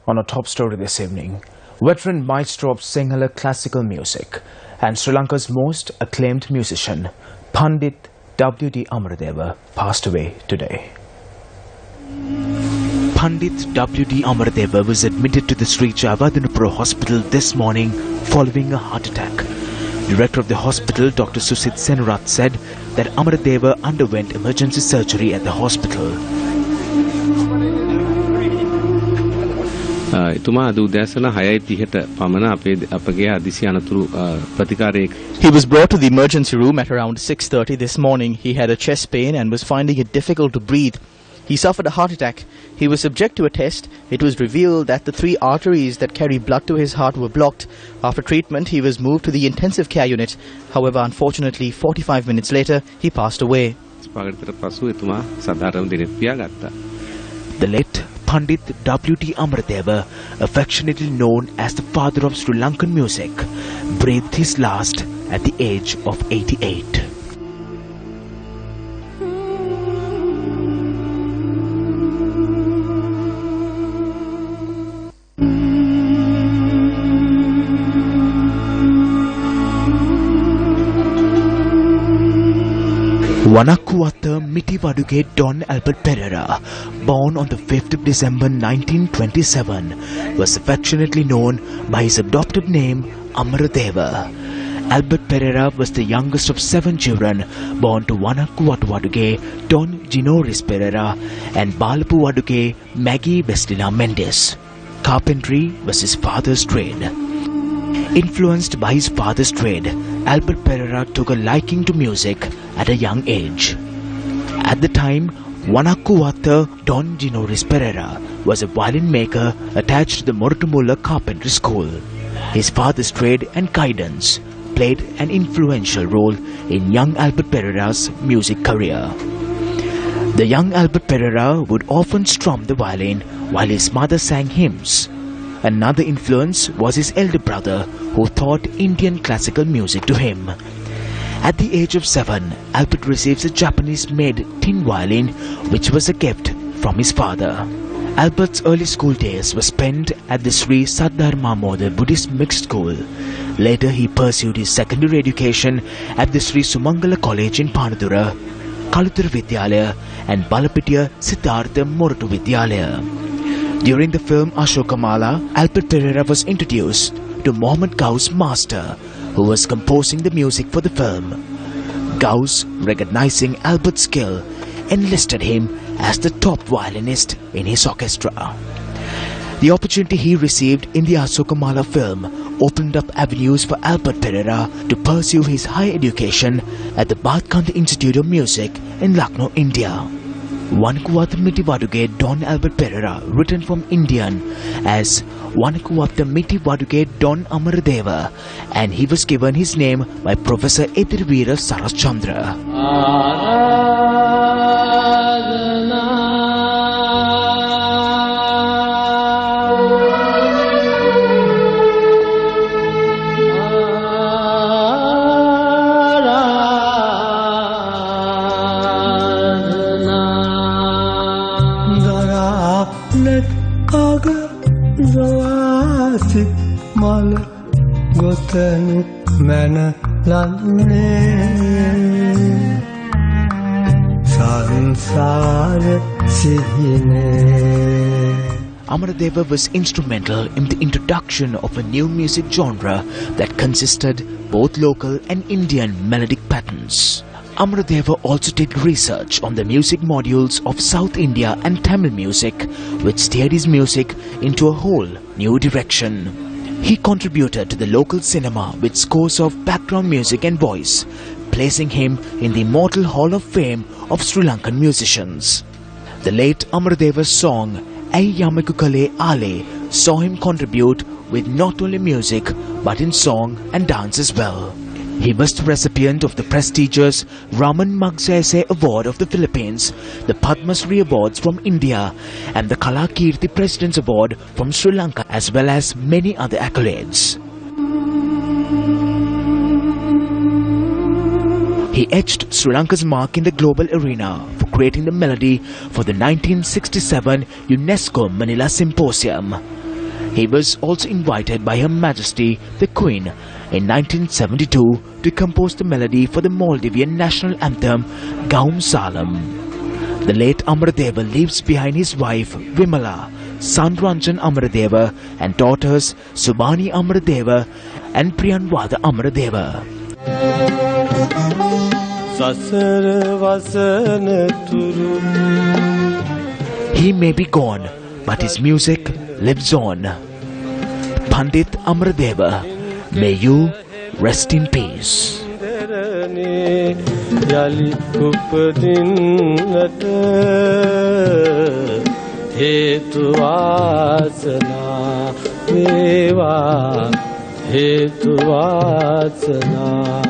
On our top story this evening, veteran maestro of Sinhala classical music and Sri Lanka's most acclaimed musician, Pandit W. Amaradeva, passed away today. Pandit W. Amaradeva was admitted to the Sri Javadhanapura hospital this morning following a heart attack. Director of the hospital, Dr. Susit Senarath, said that Amaradeva underwent emergency surgery at the hospital. He was brought to the emergency room at around 6:30 this morning. He had a chest pain and was finding it difficult to breathe. He suffered a heart attack. He was subject to a test. It was revealed that the 3 arteries that carry blood to his heart were blocked. After treatment, he was moved to the intensive care unit. However, unfortunately, 45 minutes later, he passed away. The late Pandit W. Amaradeva, affectionately known as the father of Sri Lankan music, breathed his last at the age of 88. Wanakkuwatha Mittiwaduge Don Albert Pereira, born on the 5th of December 1927, was affectionately known by his adopted name Amaradeva. Albert Pereira was the youngest of 7 children born to Wanakkuwatha Don Ginoris Pereira and Balapu Waduge Maggie Vestina Mendes. Carpentry was his father's trade. Influenced by his father's trade, Albert Pereira took a liking to music at a young age. At the time, Wanakkuwatha Don Ginoris Pereira was a violin maker attached to the Morutumula Carpentry School. His father's trade and guidance played an influential role in young Albert Pereira's music career. The young Albert Pereira would often strum the violin while his mother sang hymns. Another influence was his elder brother, who taught Indian classical music to him. At the age of 7, Albert receives a Japanese-made tin violin, which was a gift from his father. Albert's early school days were spent at the Sri Saddharmamodar Buddhist Mixed School. Later, he pursued his secondary education at the Sri Sumangala College in Panadura, Kaluthara Vidyalaya and Balapitiya Siddhartha Morutu Vidyalaya. During the film Ashokamala, Albert Pereira was introduced to Mohammad Gauss' master, who was composing the music for the film. Gauss, recognizing Albert's skill, enlisted him as the top violinist in his orchestra. The opportunity he received in the Ashokamala film opened up avenues for Albert Pereira to pursue his higher education at the Bhatkanta Institute of Music in Lucknow, India. Wanakkuwatha Mittiwaduge Don Albert Pereira, written from Indian as Wanakkuwatha Mittiwaduge Don Amaradeva, and he was given his name by Professor Edirveera Saraschandra. Amaradeva was instrumental in the introduction of a new music genre that consisted both local and Indian melodic patterns. Amaradeva also did research on the music modules of South India and Tamil music, which steered his music into a whole new direction. He contributed to the local cinema with scores of background music and voice, placing him in the Immortal Hall of Fame of Sri Lankan musicians. The late Amaradeva's song Ai Yamaku Kale Ale saw him contribute with not only music but in song and dance as well. He was the recipient of the prestigious Raman Magsaysay Award of the Philippines, the Padma Shri Awards from India, and the Kalakirti President's Award from Sri Lanka, as well as many other accolades. He etched Sri Lanka's mark in the global arena for creating the melody for the 1967 UNESCO Manila Symposium. He was also invited by Her Majesty the Queen in 1972 to compose the melody for the Maldivian national anthem Gaum Salam. The late Amaradeva leaves behind his wife Vimala, son Ranjan Amaradeva and daughters Subhani Amaradeva and Priyanwada Amaradeva. He may be gone, but his music lives on. Pandit Amaradeva, may you rest in peace. हेतु वासना